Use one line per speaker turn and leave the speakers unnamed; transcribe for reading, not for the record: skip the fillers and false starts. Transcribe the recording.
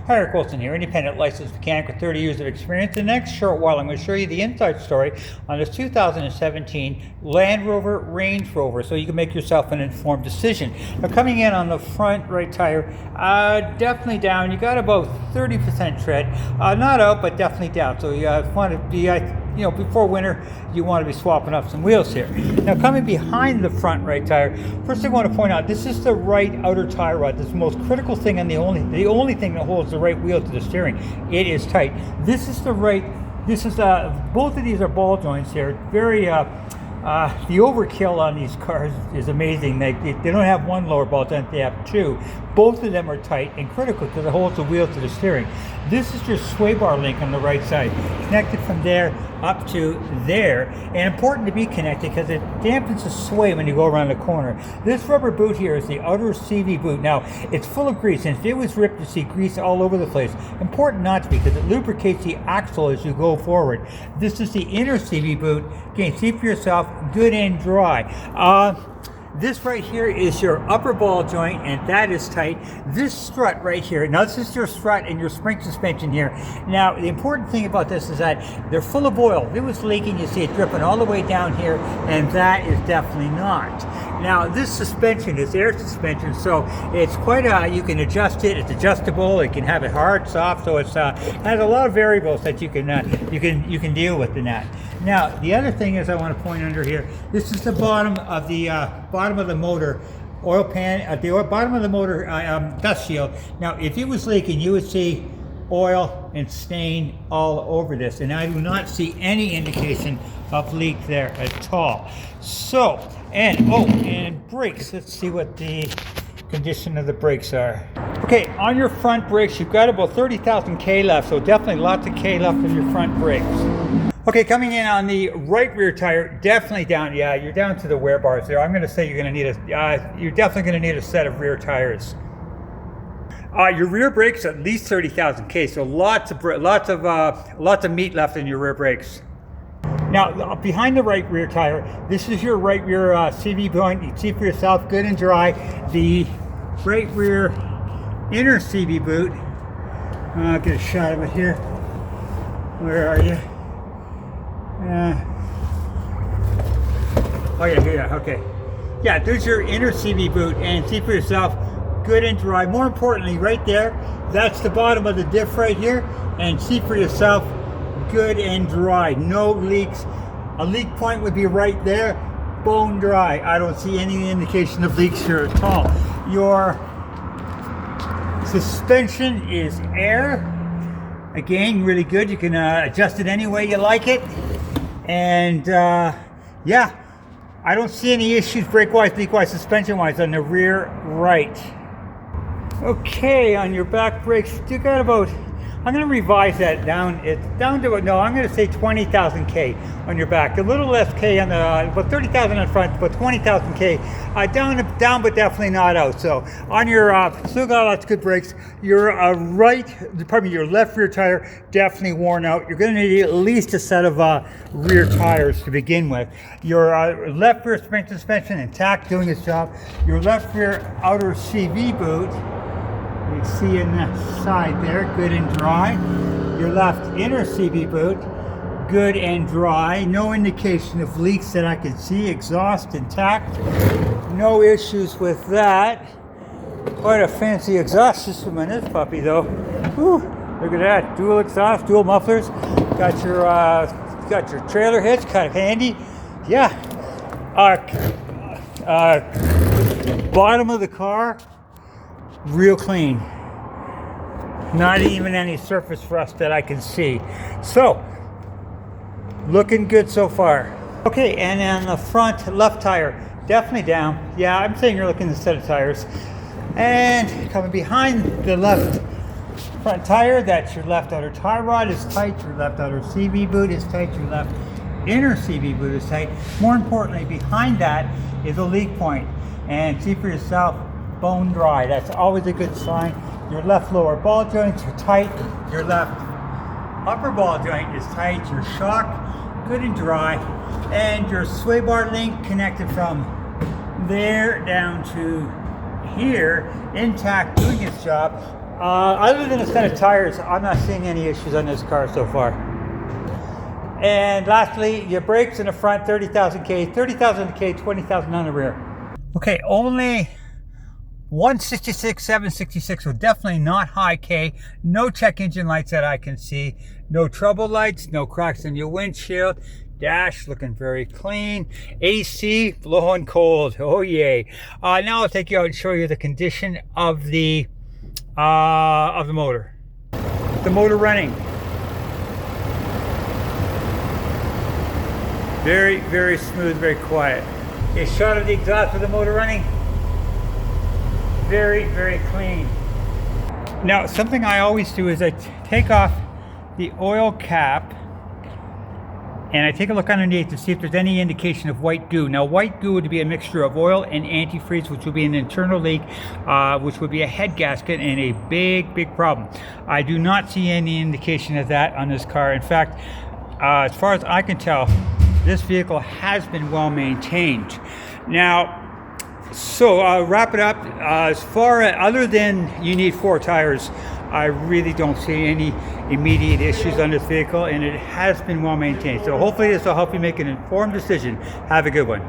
Hi, Eric Wilson here, independent licensed mechanic with 30 years of experience. In the next short while, I'm going to show you the inside story on this 2017 Land Rover Range Rover, so you can make yourself an informed decision. Now, coming in on the front right tire, definitely down. You got about 30% tread, not out, but definitely down. So you want to be, before winter, you want to be swapping up some wheels here. Now, coming behind the front right tire, first thing I want to point out, this is the right outer tie rod. This is the most critical thing and the only thing that holds the right wheel to the steering. It is tight. This is both of these are ball joints here. Very the overkill on these cars is amazing. They don't have one lower ball joint, they have two. Both of them are tight and critical because it holds the wheel to the steering. This is your sway bar link on the right side, connected from there up to there, and important to be connected because it dampens the sway when you go around the corner. This rubber boot here is the outer CV boot. Now, it's full of grease, and if it was ripped, you see grease all over the place. Important not to be, because it lubricates the axle as you go forward. This is the inner CV boot. Again, see for yourself, good and dry. This right here is your upper ball joint, and that is tight. This strut right here, now this is your strut and your spring suspension here. Now, the important thing about this is that they're full of oil. If it was leaking, you see it dripping all the way down here, and that is definitely not. Now, this suspension is air suspension, so it's quite you can adjust it. It's adjustable. You can have it hard, soft, so it's has a lot of variables that you can deal with in that. Now, the other thing is I want to point under here. This is the bottom of the motor oil pan at the bottom of the motor dust shield. Now, if it was leaking, you would see oil and stain all over this, and I do not see any indication of leak there at all. So, and brakes. Let's see what the condition of the brakes are. Okay, on your front brakes, you've got about 30,000 K left, so definitely lots of K left in your front brakes. Okay, coming in on the right rear tire, definitely down. Yeah, you're down to the wear bars there. I'm going to say you're definitely going to need a set of rear tires. Your rear brakes at least 30,000 K, so lots of meat left in your rear brakes. Now, behind the right rear tire, this is your right rear CV joint. You can see for yourself, good and dry. The right rear inner CV boot. I'll get a shot of it here. Where are you? Oh yeah, okay. Yeah, there's your inner CV boot, and see for yourself, good and dry. More importantly, right there, that's the bottom of the diff right here, and see for yourself, good and dry. No leaks. A leak point would be right there, bone dry. I don't see any indication of leaks here at all. Your suspension is air. Again, really good. You can adjust it any way you like it. And yeah, I don't see any issues brake-wise, leak-wise, suspension-wise on the rear right. Okay, on your back brakes, you got about, I'm going to revise that down. It's down to, no, I'm going to say 20,000 K on your back. A little less K on the, about 30,000 on front, but 20,000 K. Down, but definitely not out. So on your, still got lots of good brakes. Your your left rear tire, definitely worn out. You're going to need at least a set of rear tires to begin with. Your left rear spring suspension intact, doing its job. Your left rear outer CV boot, you see in that side there, good and dry. Your left inner CV boot, good and dry. No indication of leaks that I can see. Exhaust intact. No issues with that. Quite a fancy exhaust system in this puppy though. Whew, look at that. Dual exhaust, dual mufflers. Got your trailer hitch, kind of handy. Yeah. Bottom of the car, real clean. Not even any surface rust that I can see. So, looking good so far. Okay, and on the front left tire, definitely down. Yeah, I'm saying you're looking at a set of tires. And coming behind the left front tire, that's your left outer tie rod is tight, your left outer CV boot is tight, your left inner CV boot is tight. More importantly, behind that is a leak point. And see for yourself, bone dry. That's always a good sign. Your left lower ball joints are tight. Your left upper ball joint is tight. Your shock, good and dry. And your sway bar link connected from there down to here, intact, doing its job. Other than the set of tires, I'm not seeing any issues on this car so far. And lastly, your brakes in the front, 30,000 K, 30,000 K, 20,000 on the rear. Okay, only 166, 766, so definitely not high K. No check engine lights that I can see. No trouble lights, no cracks in your windshield. Dash looking very clean. AC blowing cold. Oh yay! Now I'll take you out and show you the condition of the motor. The motor running. Very, very smooth, very quiet. A shot of the exhaust with the motor running. Very, very clean. Now, something I always do is I take off the oil cap and I take a look underneath to see if there's any indication of white goo. Now, white goo would be a mixture of oil and antifreeze, which would be an internal leak, which would be a head gasket and a big, big problem. I do not see any indication of that on this car. In fact, as far as I can tell, this vehicle has been well maintained. Now, so I'll wrap it up. As far as, other than you need 4 tires, I really don't see any immediate issues on this vehicle, and it has been well maintained. So hopefully this will help you make an informed decision. Have a good one.